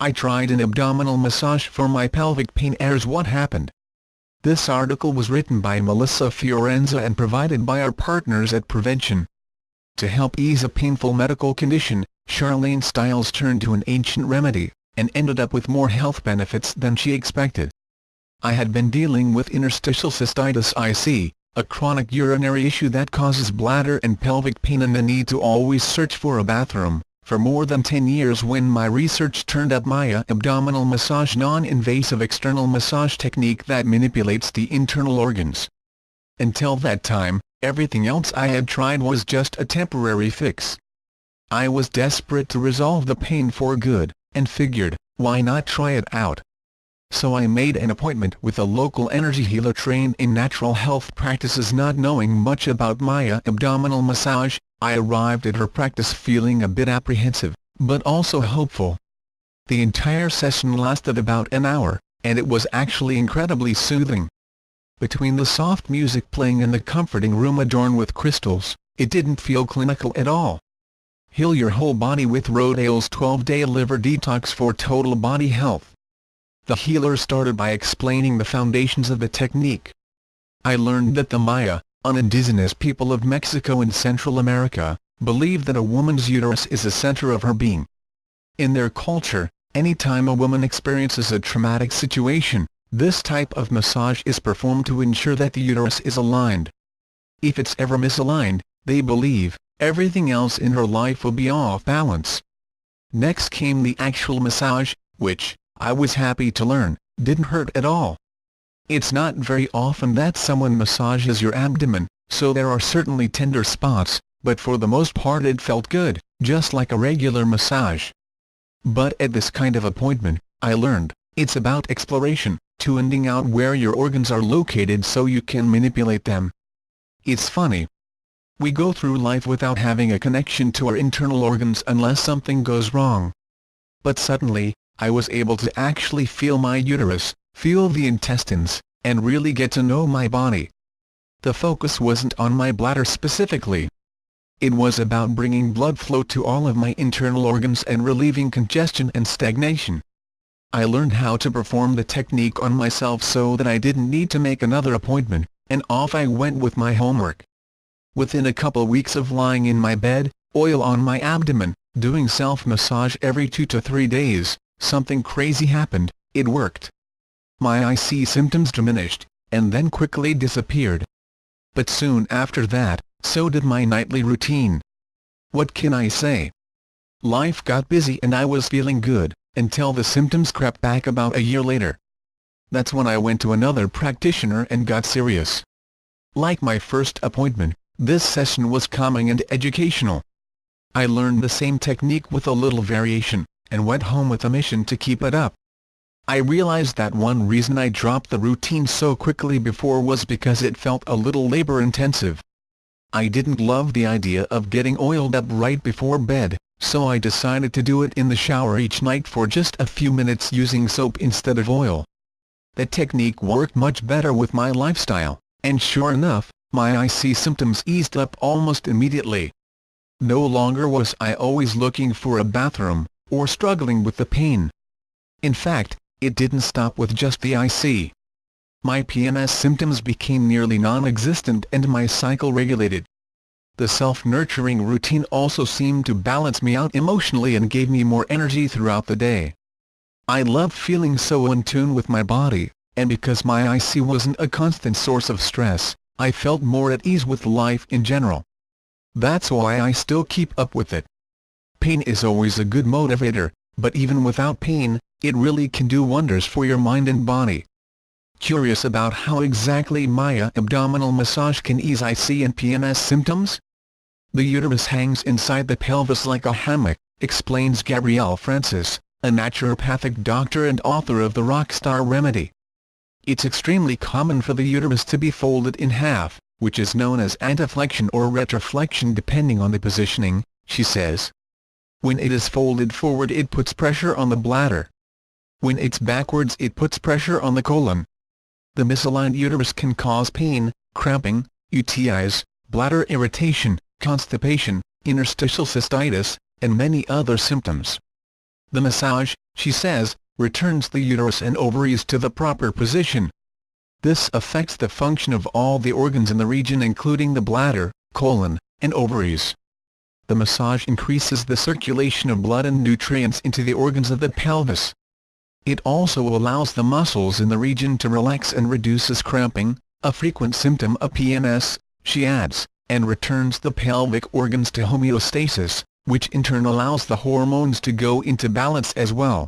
I tried an abdominal massage for my pelvic pain. Here's what happened. This article was written by Melissa Fiorenza and provided by our partners at Prevention. To help ease a painful medical condition, Charlene Stiles turned to an ancient remedy, and ended up with more health benefits than she expected. I had been dealing with interstitial cystitis (IC), a chronic urinary issue that causes bladder and pelvic pain and the need to always search for a bathroom, for more than 10 years when my research turned up Maya abdominal massage, non-invasive external massage technique that manipulates the internal organs. Until that time, everything else I had tried was just a temporary fix. I was desperate to resolve the pain for good, and figured, why not try it out? So I made an appointment with a local energy healer trained in natural health practices. Not knowing much about Maya abdominal massage, I arrived at her practice feeling a bit apprehensive, but also hopeful. The entire session lasted about an hour, and it was actually incredibly soothing. Between the soft music playing and the comforting room adorned with crystals, it didn't feel clinical at all. Heal your whole body with Rodale's 12-day liver detox for total body health. The healer started by explaining the foundations of the technique. I learned that the Maya, an indigenous people of Mexico and Central America, believe that a woman's uterus is the center of her being. In their culture, any time a woman experiences a traumatic situation, this type of massage is performed to ensure that the uterus is aligned. If it's ever misaligned, they believe, everything else in her life will be off balance. Next came the actual massage, which, I was happy to learn, didn't hurt at all. It's not very often that someone massages your abdomen, so there are certainly tender spots, but for the most part it felt good, just like a regular massage. But at this kind of appointment, I learned, it's about exploration, tuning out where your organs are located so you can manipulate them. It's funny. We go through life without having a connection to our internal organs unless something goes wrong. But suddenly, I was able to actually feel my uterus, feel the intestines, and really get to know my body. The focus wasn't on my bladder specifically. It was about bringing blood flow to all of my internal organs and relieving congestion and stagnation. I learned how to perform the technique on myself so that I didn't need to make another appointment, and off I went with my homework. Within a couple weeks of lying in my bed, oil on my abdomen, doing self-massage every 2 to 3 days, something crazy happened. It worked. My IC symptoms diminished, and then quickly disappeared. But soon after that, so did my nightly routine. What can I say? Life got busy and I was feeling good, until the symptoms crept back about a year later. That's when I went to another practitioner and got serious. Like my first appointment, this session was calming and educational. I learned the same technique with a little variation, and went home with a mission to keep it up. I realized that one reason I dropped the routine so quickly before was because it felt a little labor-intensive. I didn't love the idea of getting oiled up right before bed, so I decided to do it in the shower each night for just a few minutes using soap instead of oil. The technique worked much better with my lifestyle, and sure enough, my IC symptoms eased up almost immediately. No longer was I always looking for a bathroom, or struggling with the pain. In fact, it didn't stop with just the IC. My PMS symptoms became nearly non-existent and my cycle regulated. The self-nurturing routine also seemed to balance me out emotionally and gave me more energy throughout the day. I loved feeling so in tune with my body, and because my IC wasn't a constant source of stress, I felt more at ease with life in general. That's why I still keep up with it. Pain is always a good motivator, but even without pain, it really can do wonders for your mind and body. Curious about how exactly Maya abdominal massage can ease IC and PMS symptoms? The uterus hangs inside the pelvis like a hammock, explains Gabrielle Francis, a naturopathic doctor and author of the Rockstar Remedy. It's extremely common for the uterus to be folded in half, which is known as anteflexion or retroflexion depending on the positioning, she says. When it is folded forward it puts pressure on the bladder. When it's backwards it puts pressure on the colon. The misaligned uterus can cause pain, cramping, UTIs, bladder irritation, constipation, interstitial cystitis, and many other symptoms. The massage, she says, returns the uterus and ovaries to the proper position. This affects the function of all the organs in the region including the bladder, colon, and ovaries. The massage increases the circulation of blood and nutrients into the organs of the pelvis. It also allows the muscles in the region to relax and reduces cramping, a frequent symptom of PMS, she adds, and returns the pelvic organs to homeostasis, which in turn allows the hormones to go into balance as well.